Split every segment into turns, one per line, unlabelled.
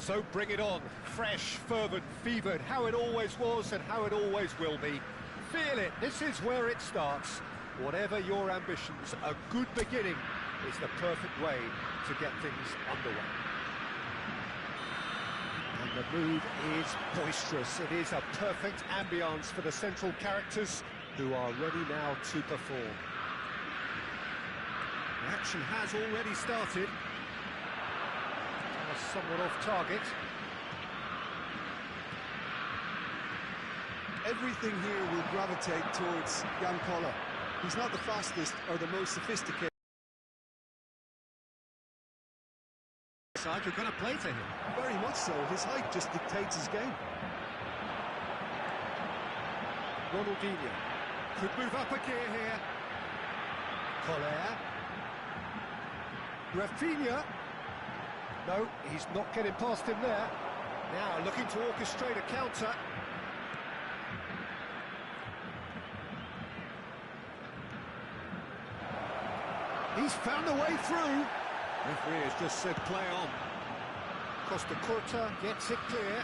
So bring it on, fresh, fervent, fevered, how it always was and how it always will be. Feel it, this is where it starts. Whatever your ambitions, a good beginning is the perfect way to get things underway. And the mood is boisterous. It is a perfect ambience for the central characters who are ready now to perform. The action has already started. Somewhat off target.
Everything here will gravitate towards Jan Koller. He's not the fastest or the most sophisticated.
You're going to play to him.
Very much so. His height just dictates his game.
Ronaldinho could move up a gear here. Koller. Rafinha. No, he's not getting past him there. Now looking to orchestrate a counter. He's found a way through. Referee has just said play on. Costa Curta gets it clear.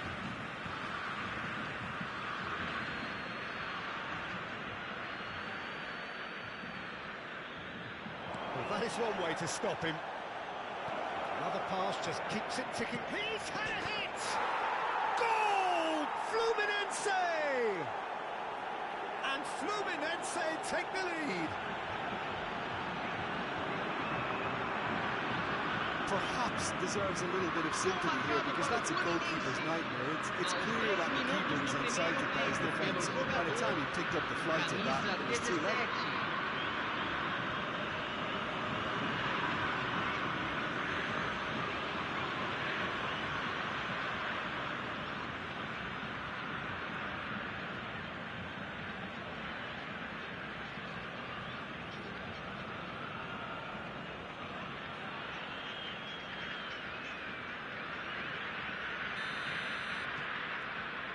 Well, that is one way to stop him. Another pass just keeps it ticking. He's had a hit! Goal! Fluminense! And Fluminense take the lead.
Perhaps deserves a little bit of sympathy here because that's a goalkeeper's nightmare. It's clear that the keeper was on side of his defence. By the time he picked up the flight of that, it was too late.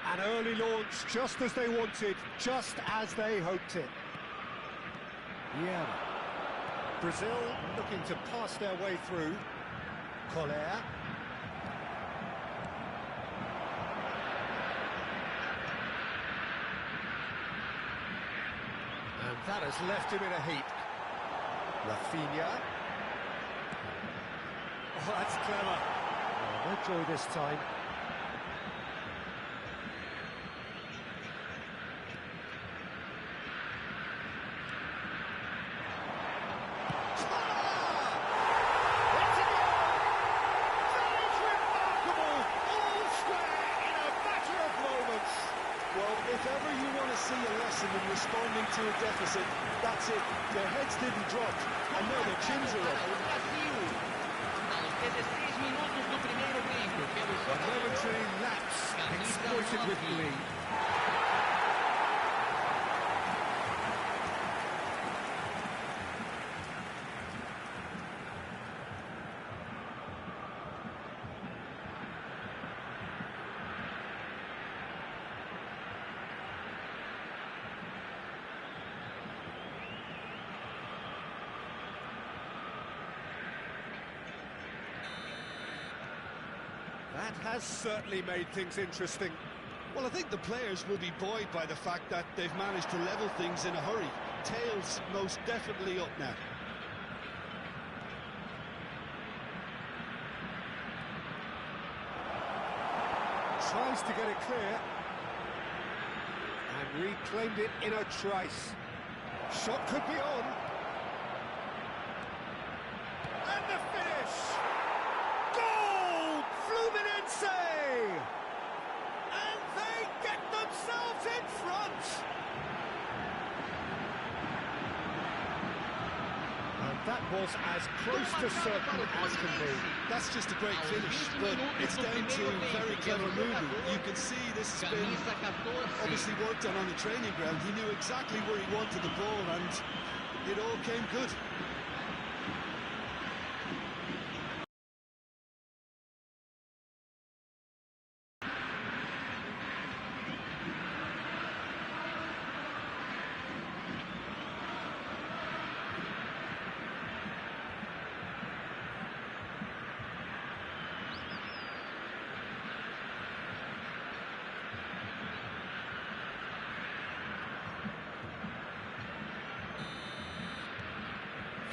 An early launch, just as they wanted, just as they hoped it. Yeah. Brazil looking to pass their way through. Koller. And that has left him in a heap. Rafinha. Oh, that's clever. Oh, no joy this time.
Responding to a deficit, that's it. Their heads didn't drop, and now their chins are up.
A momentary lapse exploited with glee. That has certainly made things interesting.
Well, I think the players will be buoyed by the fact that they've managed to level things in a hurry. Tails most definitely up now.
Tries to get it clear. And reclaimed it in a trice. Shot could be on. And the finish! Goal! Fluminense! And they get themselves in front! And that was as close to certain as can be.
That's just a great finish, but it's down to very clever movement. You can see this has been obviously worked on the training ground. He knew exactly where he wanted the ball, and it all came good.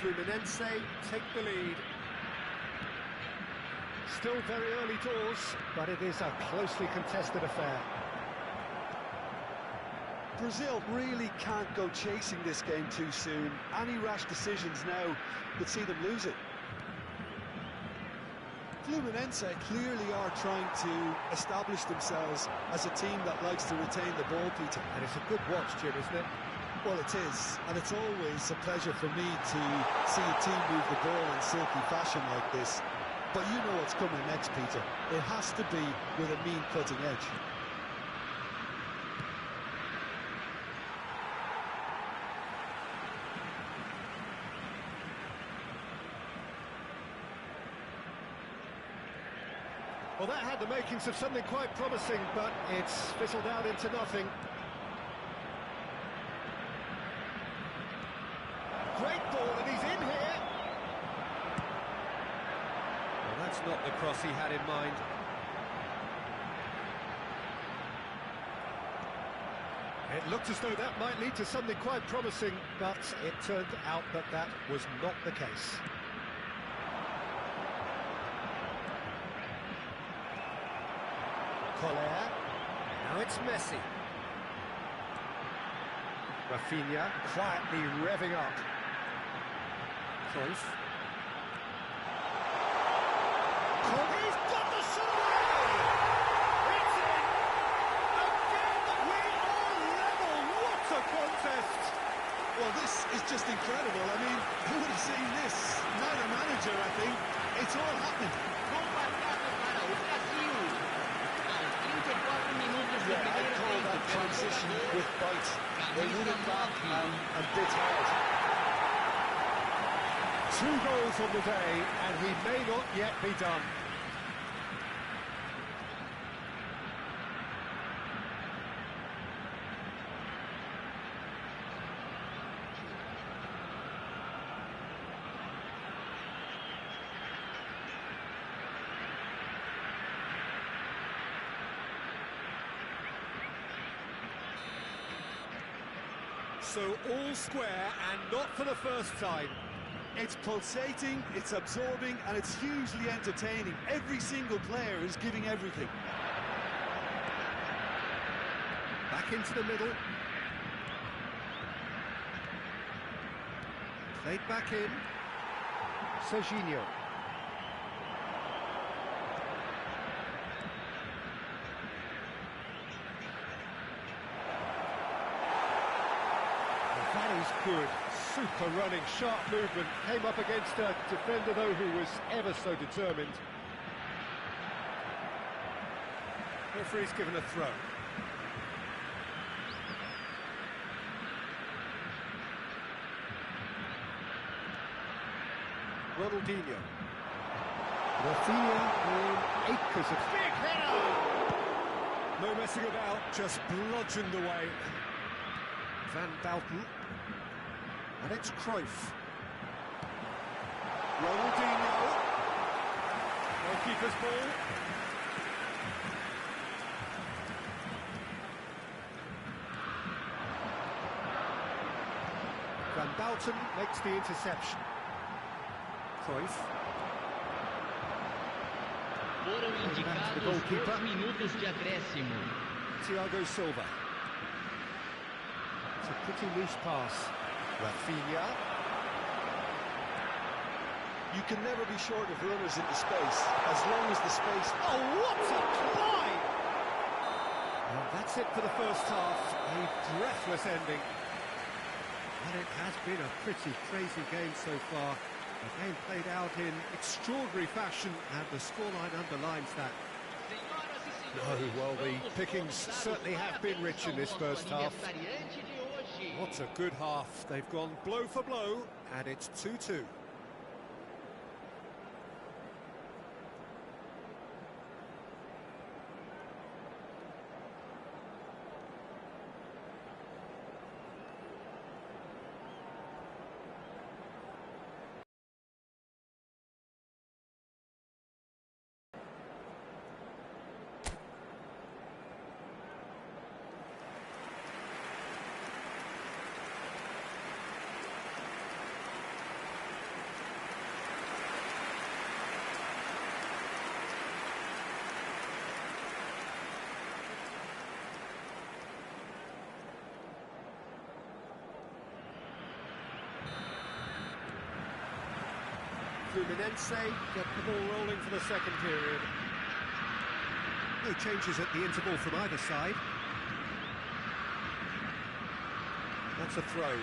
Fluminense take the lead. Still very early doors, but it is a closely contested affair.
Brazil really can't go chasing this game too soon. Any rash decisions now could see them lose it. Fluminense clearly are trying to establish themselves as a team that likes to retain the ball, Peter.
And it's a good watch, Jim, isn't it?
Well, it is, and it's always a pleasure for me to see a team move the ball in silky fashion like this. But you know what's coming next, Peter. It has to be with a mean cutting edge.
Well, that had the makings of something quite promising, but it's fizzled out into nothing. Great ball, and he's in here. Well, that's not the cross he had in mind. It looked as though that might lead to something quite promising, but it turned out that that was not the case. Now it's Messi. Rafinha quietly revving up. Cruyff. He's got the shot! It's in! Again, we are level! What a contest!
Well, this is just incredible. I mean, who would have seen this? Not a manager, I think. It's all happening. Yeah, I'd call that transition with bite. They win it back and bit hard.
2 goals on the day, and he may not yet be done. So all square, and not for the first time.
It's pulsating, it's absorbing, and it's hugely entertaining. Every single player is giving everything.
Back into the middle. Played back in. Serginho. That is good. Super running, sharp movement. Came up against a defender, though, who was ever so determined. Referee's given a throw. Ronaldinho. Rafinha in acres of big header! No messing about, just bludgeoned away. Van Bouten. And it's Cruyff. Ronaldinho. Goalkeeper's ball. Van Bouten makes the interception. Cruyff.
Foram indicados 2 minutos de acréscimo.
Thiago Silva. It's a pretty loose pass. Rafinha.
You can never be short of runners into space, as long as the space...
Oh, what a climb! Well, that's it for the first half. A breathless ending. But it has been a pretty crazy game so far. The game played out in extraordinary fashion, and the scoreline underlines that. No, well, the pickings certainly have been rich in this first half. What a good half. They've gone blow for blow, and it's 2-2. Fluminense get the ball rolling for the second period. No changes at the interval from either side. That's a throw.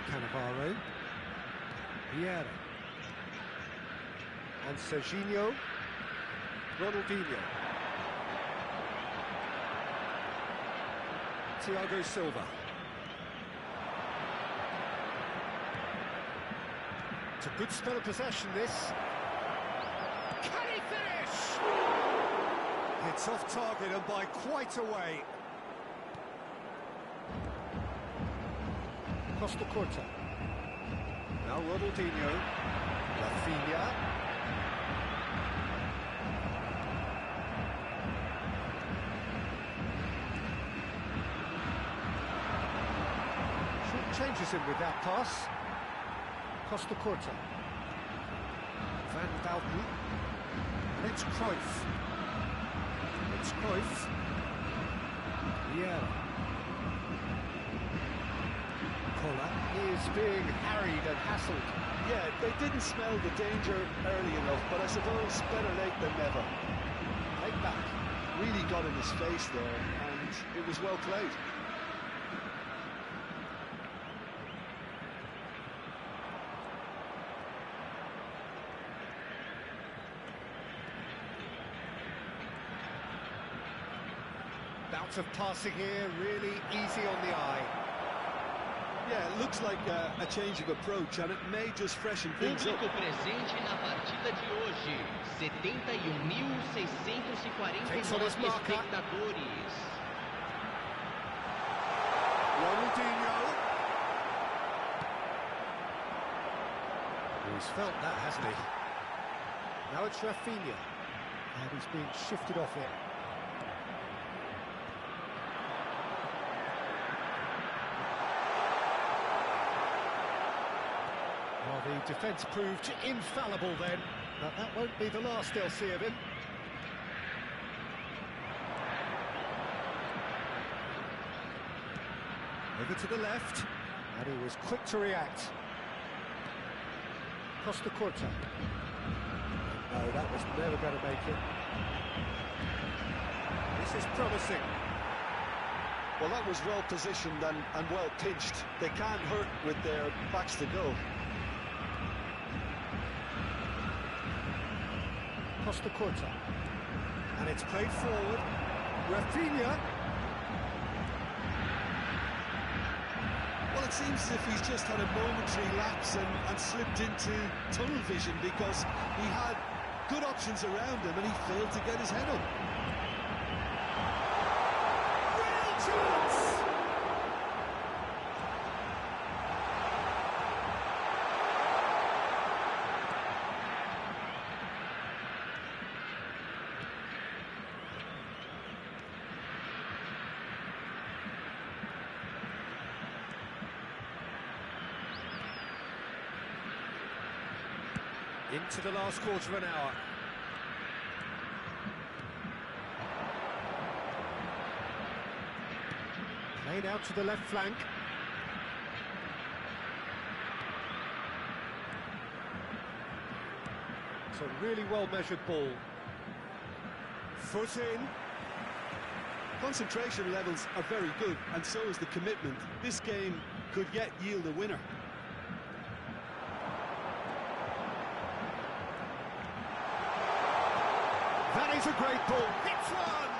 Cannavaro. Vieira. And Serginho. Ronaldinho. Thiago Silva. It's a good spell of possession, this. Can he finish? It's off target and by quite a way. Costa Curta. Now Ronaldinho. Rafinha. Changes him with that pass. Costa Curta. Van Dalton. And it's Cruyff. It's Cruyff. Vieira. Kola is being harried and hassled.
Yeah, they didn't smell the danger early enough, but I suppose better late than never.
Right back.
Really got in his face there, and it was well played.
Bounce of passing here, really easy on the eye.
Yeah, it looks like a change of approach, and it may just freshen things up.
Público presente na partida de hoje, 71.649 espectadores.
Ronaldinho. He's felt that, hasn't he? Now it's Rafinha, and he's being shifted off it. Well, the defence proved infallible then, but that won't be the last they'll see of him. Over to the left, and he was quick to react. Costa Curta. No, that was never going to make it. This is promising.
Well, that was well positioned and well pinched. They can't hurt with their backs to goal.
Costa Curta. And it's played forward. Rafinha.
Well, it seems as if he's just had a momentary lapse and slipped into tunnel vision, because he had good options around him and he failed to get his head up.
Real chance! Into the last quarter of an hour. Played out to the left flank. It's a really well-measured ball. Foot in.
Concentration levels are very good, and so is the commitment. This game could yet yield a winner.
That is a great ball. Hits one!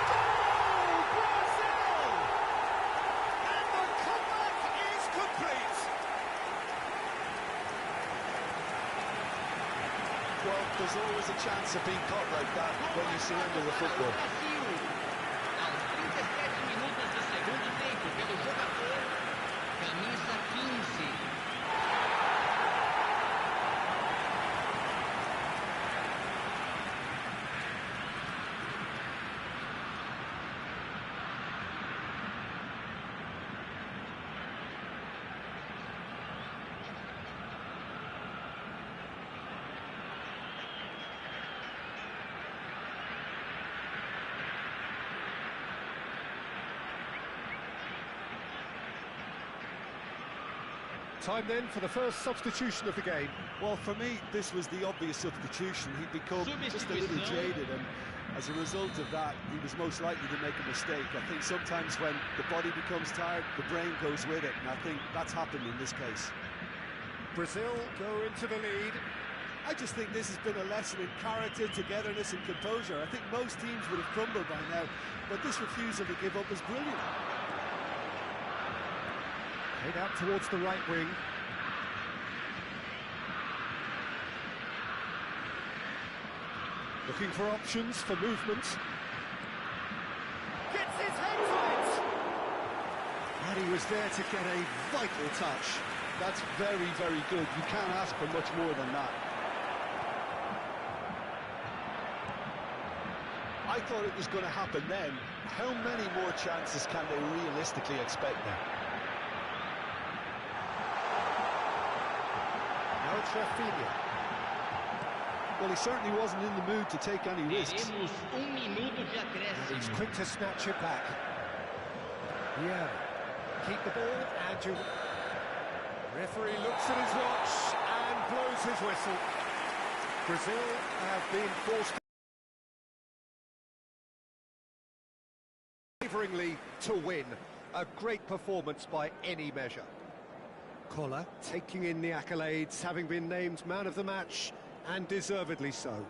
Goal, Brazil! And the comeback is complete.
Well, there's always a chance of being caught like that when you surrender the football.
Aos 37 minutos do segundo tempo, pelo jogador, camisa 15.
Time then for the first substitution of the game.
Well, for me, this was the obvious substitution. He'd become just a little jaded, and as a result of that, he was most likely to make a mistake. I think sometimes when the body becomes tired, the brain goes with it, and I think that's happened in this case.
Brazil go into the lead.
I just think this has been a lesson in character, togetherness and composure. I think most teams would have crumbled by now, but this refusal to give up is brilliant.
Head out towards the right wing. Looking for options for movement. Gets his head to it! And he was there to get a vital touch.
That's very, very good. You can't ask for much more than that. I thought it was going to happen then. How many more chances can they realistically expect now?
Now it's Rafinha.
Well, he certainly wasn't in the mood to take any risks.
He's quick to snatch it back. Yeah. Keep the ball, and you... Referee looks at his watch and blows his whistle. Brazil have been forced waveringly to win. A great performance by any measure. Koller taking in the accolades, having been named man of the match, and deservedly so.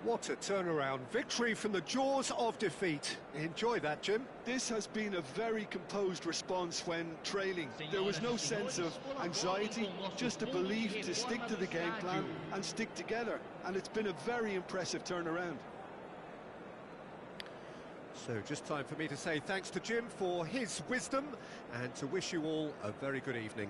What a turnaround. Victory from the jaws of defeat. Enjoy that, Jim.
This has been a very composed response when trailing. There was no sense of anxiety, just a belief to stick to the game plan and stick together. And it's been a very impressive turnaround.
So just time for me to say thanks to Jim for his wisdom and to wish you all a very good evening.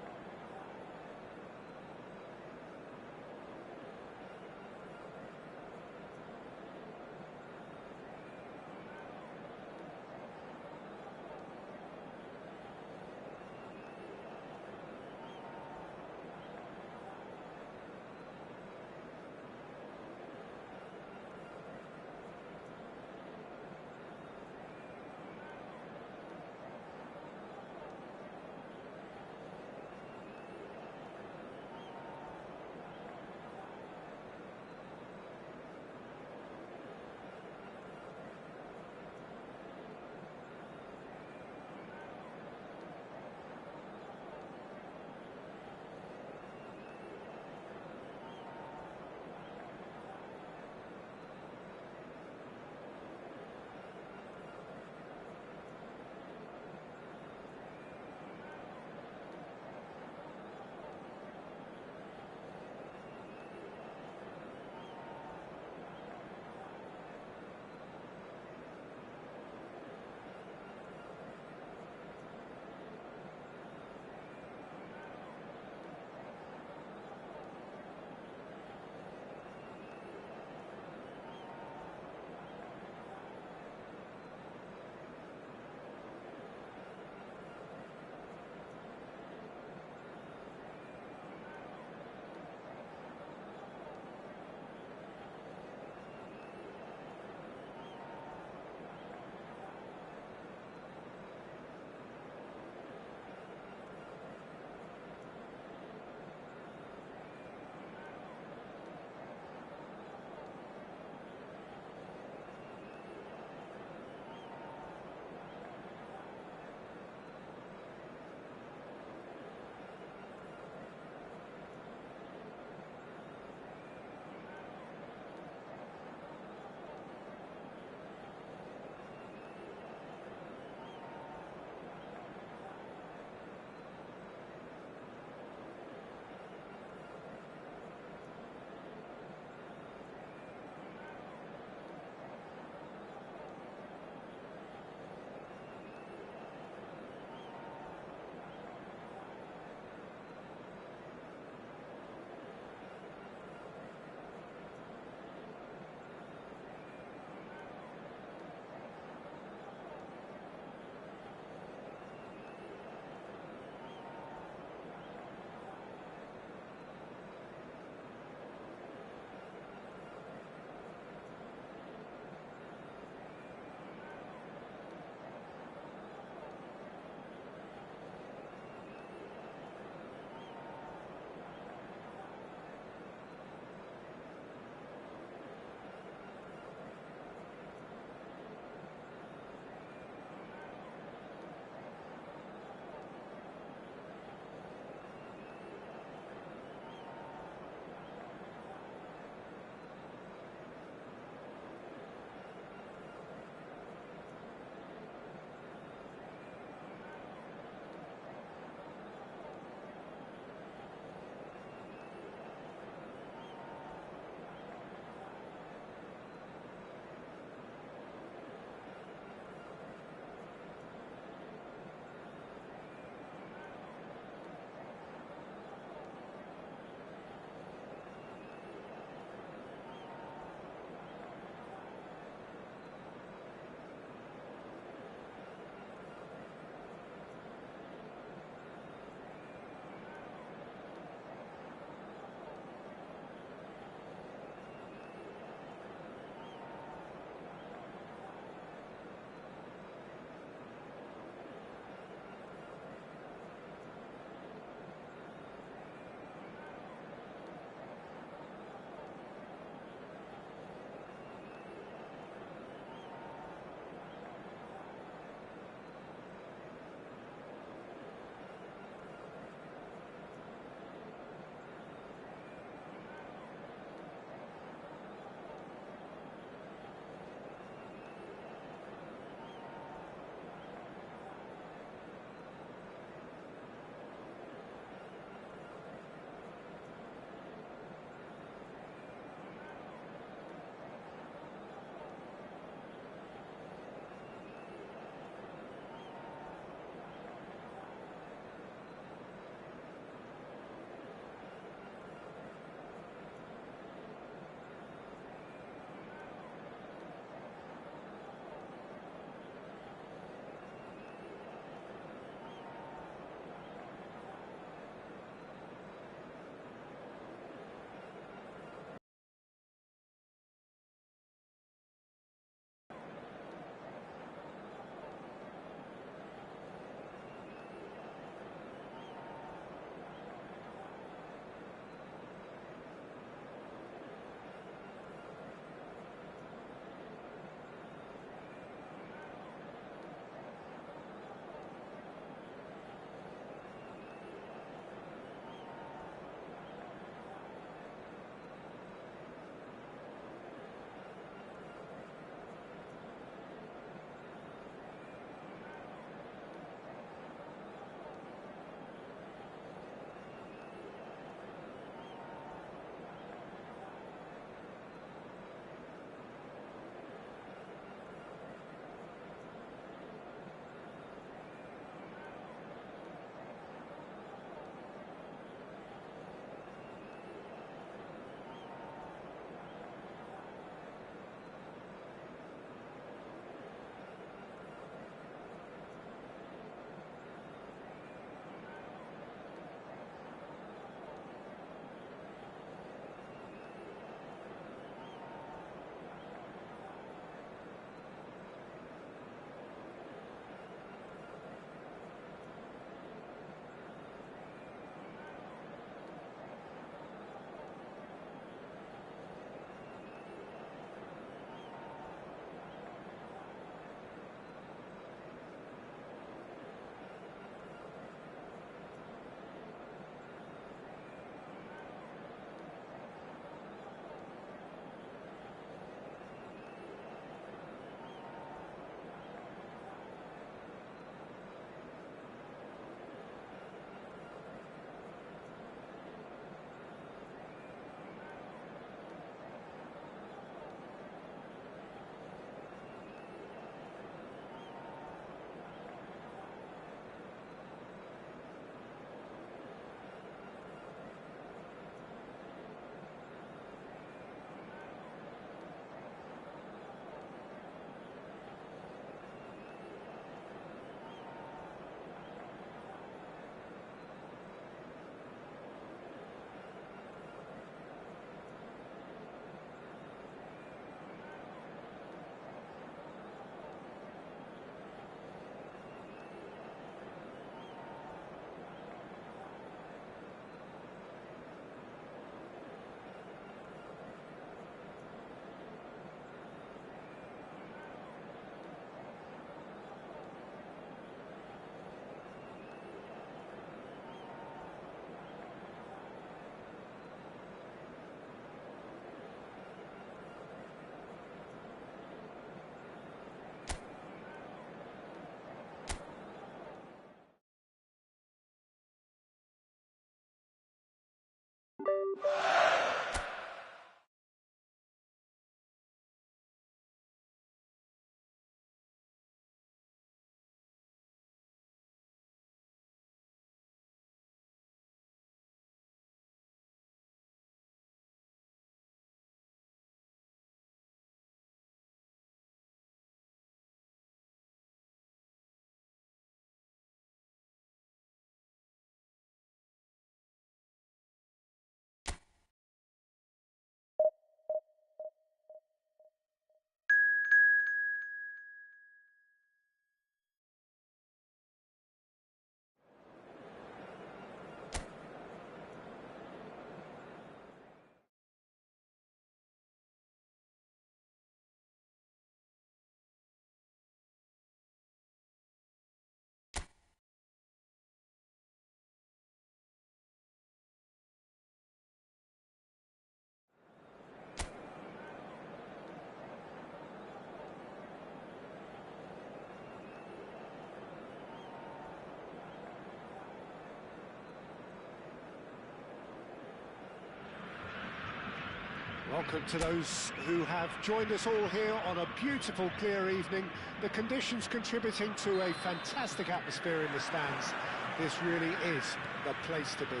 Welcome to those who have joined us all here on a beautiful, clear evening. The conditions contributing to a fantastic atmosphere in the stands. This really is the place to be.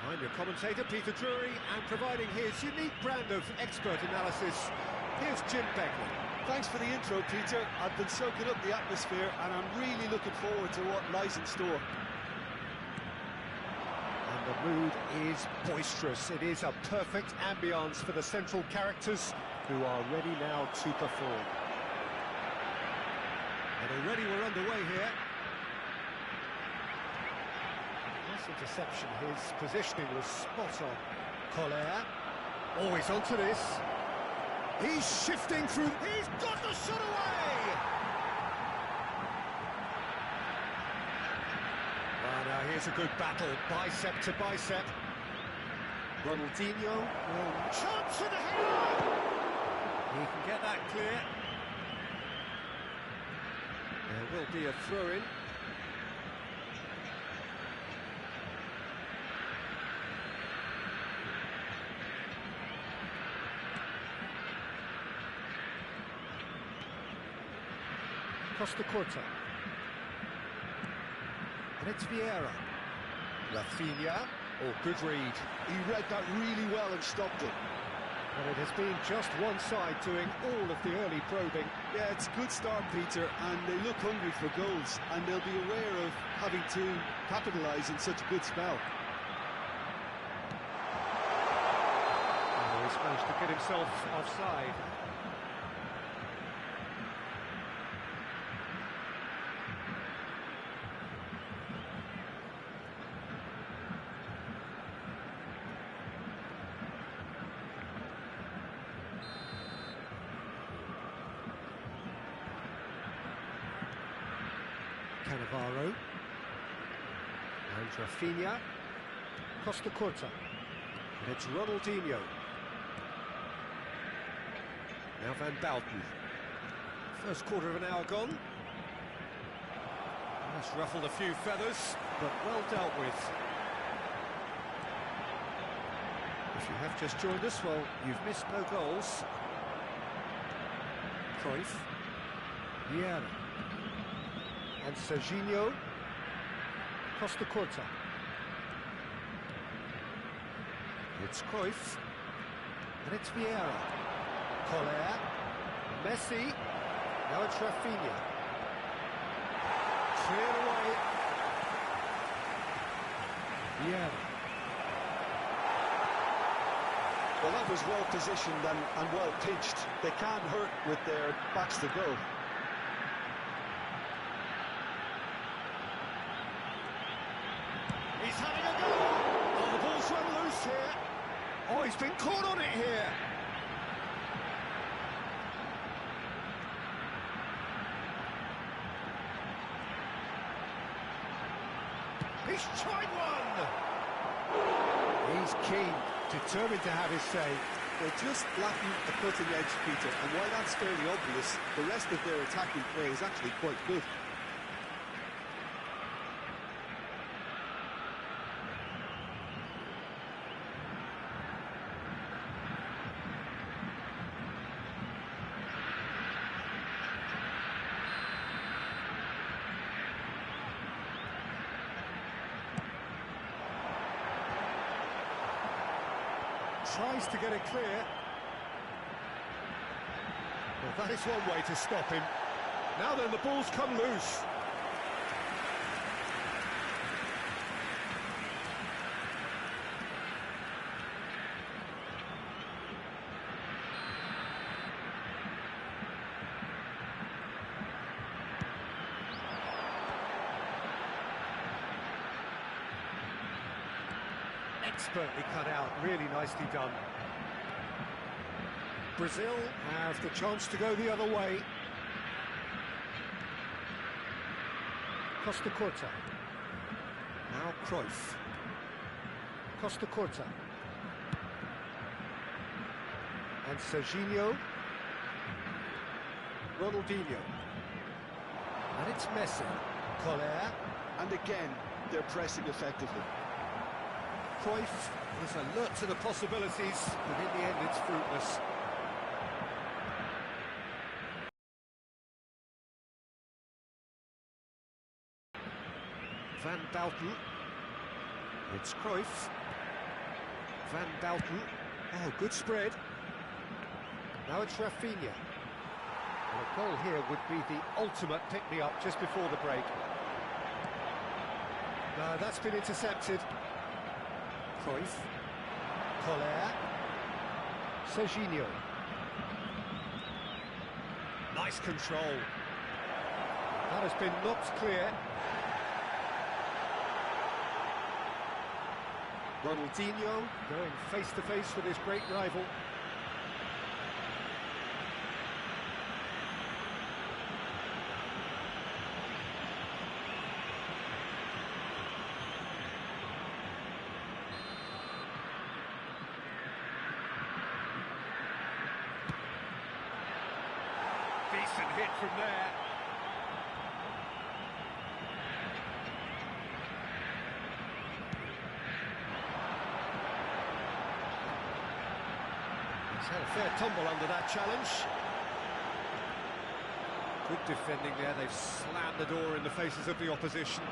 I'm your commentator, Peter Drury, and providing his unique brand of expert analysis, here's Jim Beckley.
Thanks for the intro, Peter. I've been soaking up the atmosphere, and I'm really looking forward to what lies in store.
The mood is boisterous. It is a perfect ambience for the central characters who are ready now to perform. And already we're underway here. Nice interception. His positioning was spot on. Collier. Always onto this. He's shifting through. He's got the shot away! Now here's a good battle, bicep to bicep. Ronaldinho will chance to the header. He can get that clear. There will be a throw-in. Costa Corta. And it's Vieira. Rafinha. Oh, good read.
He read that really well and stopped it.
And it has been just one side doing all of the early probing.
Yeah, it's a good start, Peter, and they look hungry for goals, and they'll be aware of having to capitalise in such a good spell.
Oh, he's managed to get himself offside. Cannavaro and Rafinha. Costa Corta, and it's Ronaldinho. Now Van Bouten. First quarter of an hour gone. That's ruffled a few feathers, but well dealt with. If you have just joined us, well, you've missed no goals. Cruyff, Vieira. And Serginho, Costa Corta. It's Cruyff, and it's Vieira. Collier, Messi, now it's Rafinha. Cleared away. Vieira.
Well, that was well positioned and well pitched. They can't hurt with their backs to goal.
He's having a go! Oh, the ball's run loose here. Oh, he's been caught on it here. He's tried one! He's keen, determined to have his say.
They're just lacking a cutting edge, Peter, and while that's fairly obvious, the rest of their attacking play is actually quite good.
Tries to get it clear. Well, that is one way to stop him. Now then, the ball's come loose. Expertly cut out, really nicely done. Brazil have the chance to go the other way. Costa Corta. Now Cruyff. Costa Corta. And Serginho. Ronaldinho. And it's Messi. Collier.
And again, they're pressing effectively.
Cruyff is alert to the possibilities, but in the end it's fruitless. Van Dalton. It's Cruyff. Van Dalton. Oh, good spread. Now it's Rafinha. Well, a goal here would be the ultimate pick-me-up just before the break. No, that's been intercepted. Cruyff. Collier. Serginho. Nice control. That has been knocked clear. Ronaldinho going face-to-face with his great rival. Decent hit from there. He's had a fair tumble under that challenge. Good defending there, they've slammed the door in the faces of the opposition.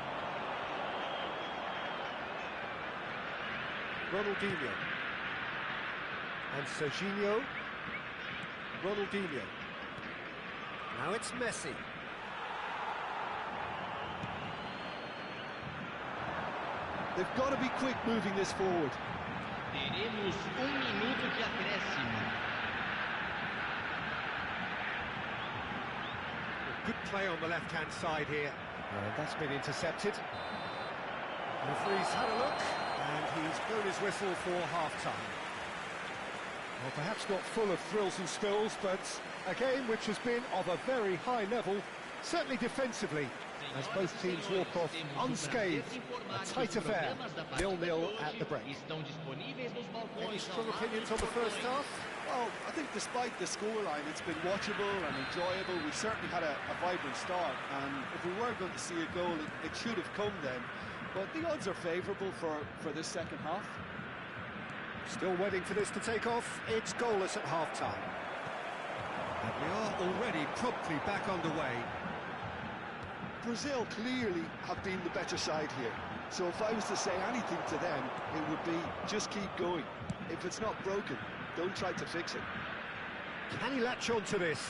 Ronaldinho. And Serginho. Ronaldinho. Now it's Messi.
They've got to be quick moving this forward.
Teremos minuto de acréscimo.
Good play on the left-hand side here. That's been intercepted. The referee's had a look, and he's blown his whistle for half-time. Well, perhaps not full of thrills and spills, but a game which has been of a very high level, certainly defensively, as both teams walk off unscathed. A tight affair, 0-0 at the break. Any strong opinions on the first half?
Well, I think despite the scoreline, it's been watchable and enjoyable. We certainly had a vibrant start, and if we were going to see a goal, it should have come then. But the odds are favourable for this second half.
Still waiting for this to take off. It's goalless at half-time. And we are already promptly back underway.
Brazil clearly have been the better side here. So if I was to say anything to them, it would be just keep going. If it's not broken, don't try to fix it.
Can he latch on to this?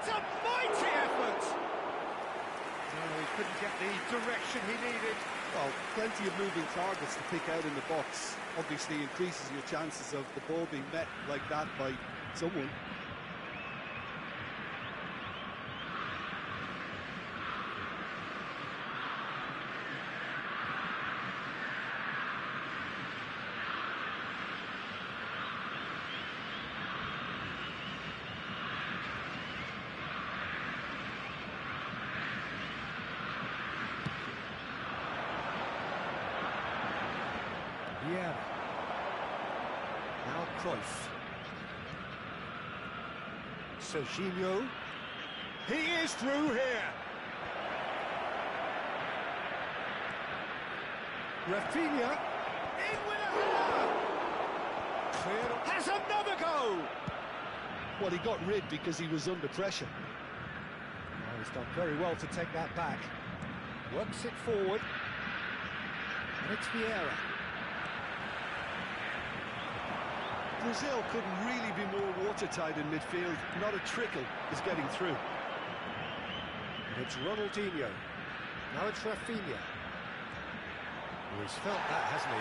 It's a mighty effort! No, he couldn't get the direction he needed.
Well, plenty of moving targets to pick out in the box. Obviously increases your chances of the ball being met like that by someone.
Yeah. Now Cruyff. Serginho. He is through here. Rafinha. In with a header. Clear. Has another go.
Well, he got rid because he was under pressure.
Oh, he's done very well to take that back. Works it forward. And it's Vieira.
Brazil couldn't really be more watertight in midfield. Not a trickle is getting through.
And it's Ronaldinho. Now it's Rafinha. Well, he's felt that, hasn't he?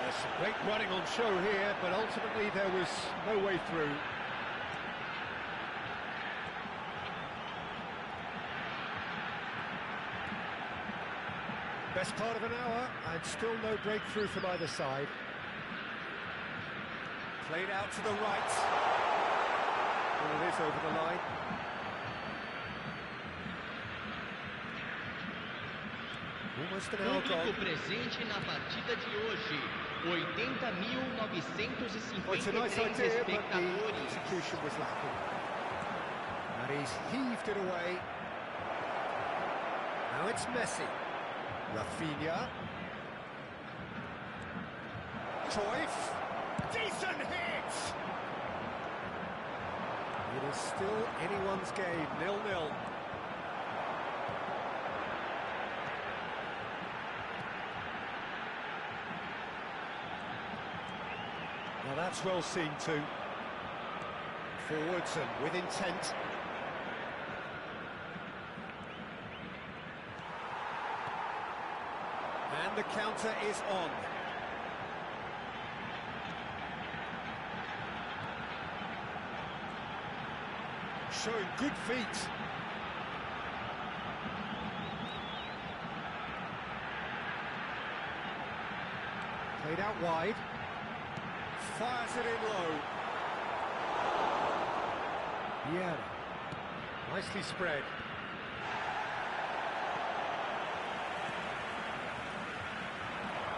There's some great running on show here, but ultimately there was no way through. Best part of an hour, and still no breakthrough from either side. Played out to the right. Well, it is over the line. Almost an hour gone.
Presente na partida de hoje. 80.953
Well, it's a nice idea, but the execution was lacking. And he's heaved it away. Now it's Messi. Rafinha. Cruyff. Decent hit! It is still anyone's game, 0-0. Now that's well seen too. Forwards and with intent. And the counter is on. Showing good feet. Played out wide. Fires it in low. Yeah. Nicely spread.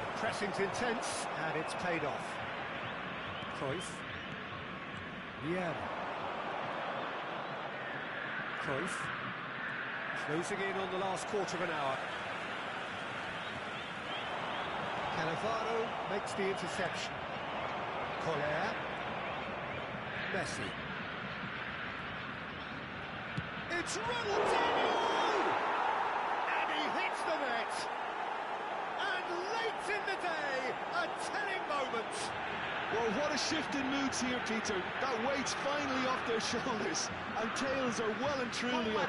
The pressing's intense and it's paid off. Cruyff. Yeah. Cruyff. Closing in on the last quarter of an hour. Cannavaro makes the interception. Ola. Messi. It's Ronaldinho! And he hits the net! And late in the day, a telling moment!
Well, what a shift in moods here, Peter. That weight's finally off their shoulders, and tails are well and truly up.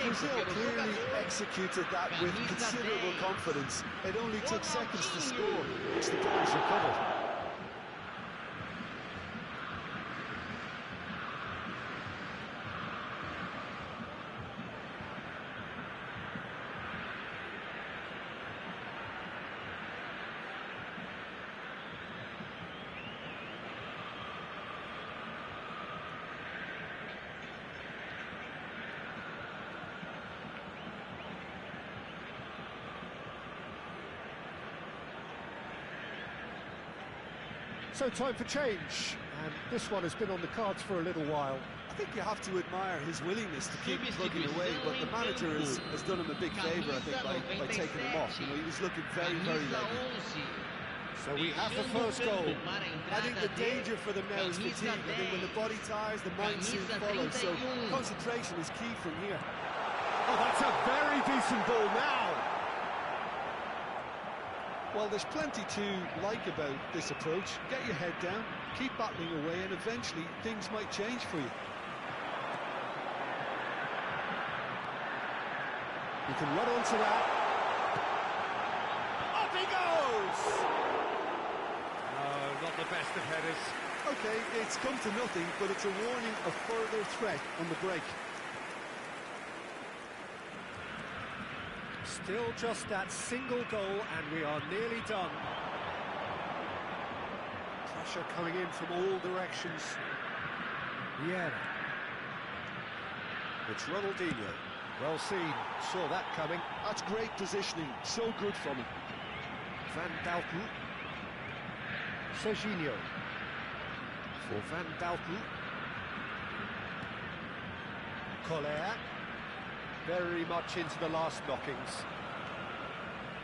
Brazil clearly executed that with considerable confidence. It only took seconds to score, which the goals recovered.
So time for change, and this one has been on the cards for a little while.
I think you have to admire his willingness to keep plugging away, but the manager has done him a big favour, I think, by taking him off. You know, he was looking very, very leggy.
So we have the first goal.
I think the danger for them now is fatigue. I think when the body tires, the mind soon follows, so concentration is key from here.
Oh, that's a very decent ball now!
Well, there's plenty to like about this approach. Get your head down, keep battling away, and eventually things might change for you.
You can run onto that. Up he goes! No, not the best of headers.
Okay, it's come to nothing, but it's a warning of further threat on the break.
Still just that single goal, and we are nearly done. Pressure coming in from all directions. Yeah. It's Ronaldinho. Well seen. Saw that coming.
That's great positioning. So good from him.
Van Dalten. Serginho. For Van Dalten. Ola. Very much into the last knockings.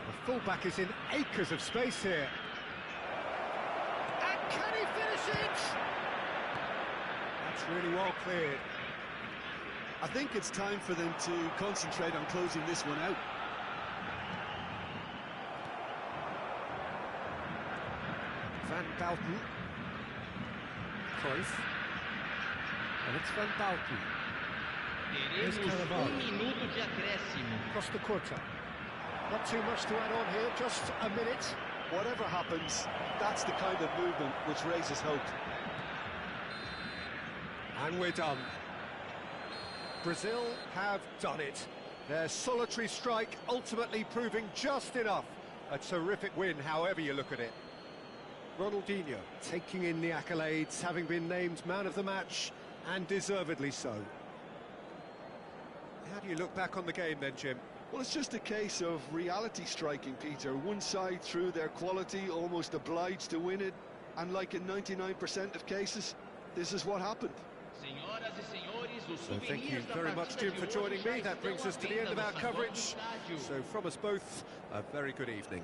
The fullback is in acres of space here. And can he finish it? That's really well cleared.
I think it's time for them to concentrate on closing this one out.
Van Bouten. Cruyff. And it's Van Bouten.
Teremos minuto de acréscimo.
Costa Curta. Not too much to add on here, just a minute.
Whatever happens, that's the kind of movement which raises hope.
And we're done. Brazil have done it. Their solitary strike ultimately proving just enough. A terrific win, however you look at it. Ronaldinho taking in the accolades, having been named man of the match, and deservedly so. How do you look back on the game then, Jim?
Well, it's just a case of reality striking, Peter. One side, through their quality, almost obliged to win it. And like in 99% of cases, this is what happened.
So thank you very much, Jim, for joining me. That brings us to the end of our coverage. So from us both, a very good evening.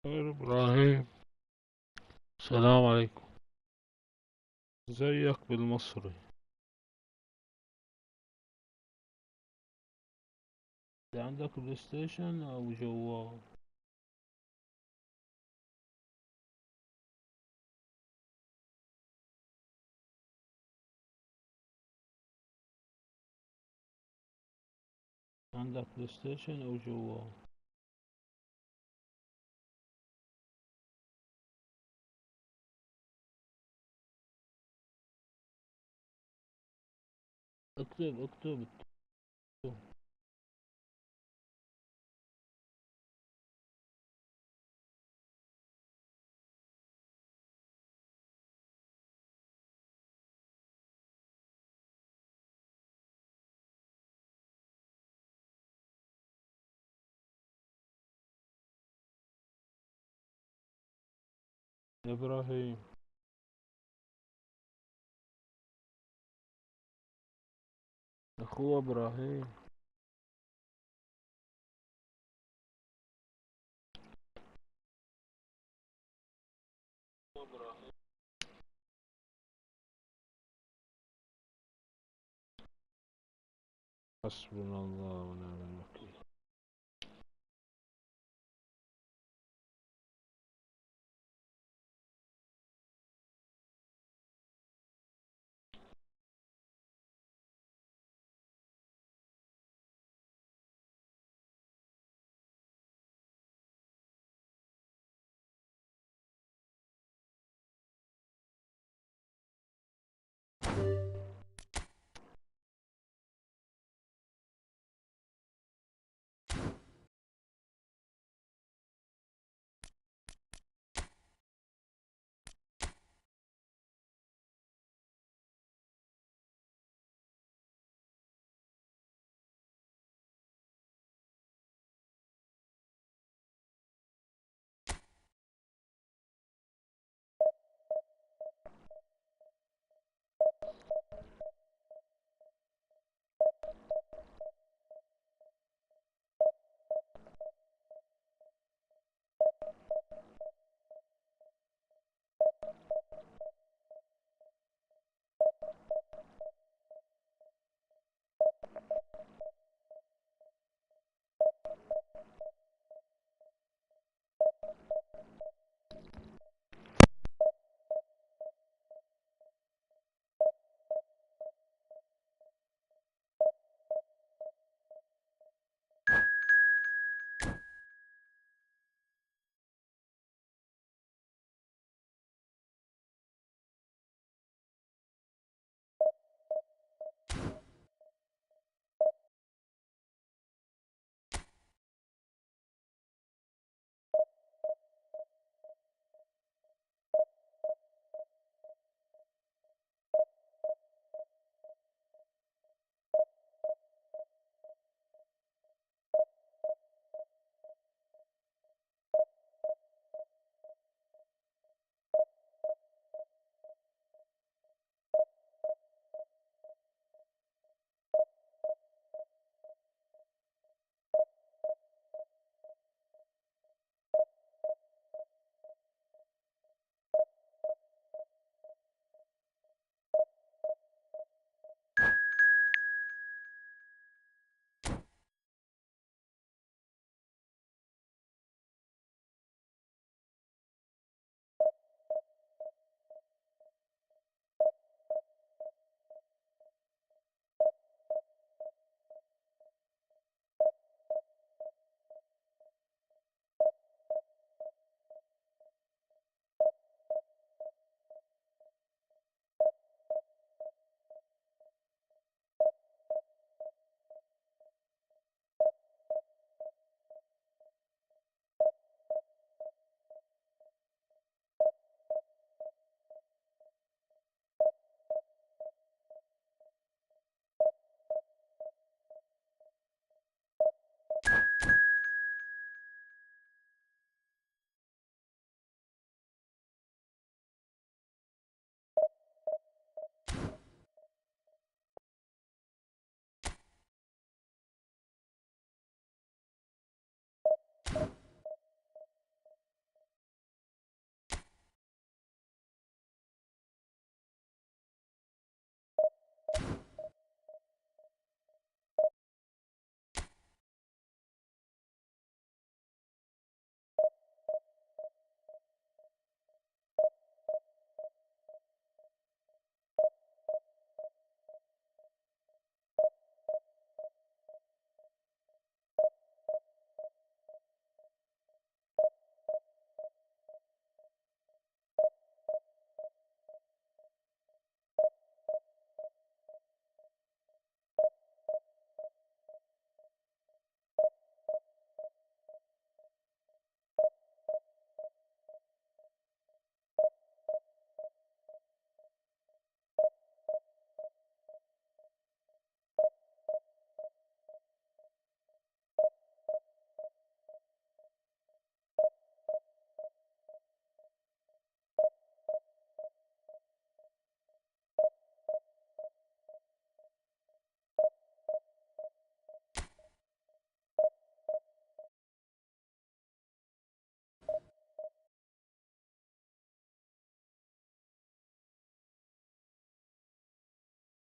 خير ابراهيم، السلام عليكم. ازيك بالمصري؟ انت عندك بلاي ستيشن او جوال؟ عندك بلاي ستيشن او جوال؟ اكتب اكتب. ابراهيم، اخوه ابراهيم. حسبنا الله ونعم الوكيل.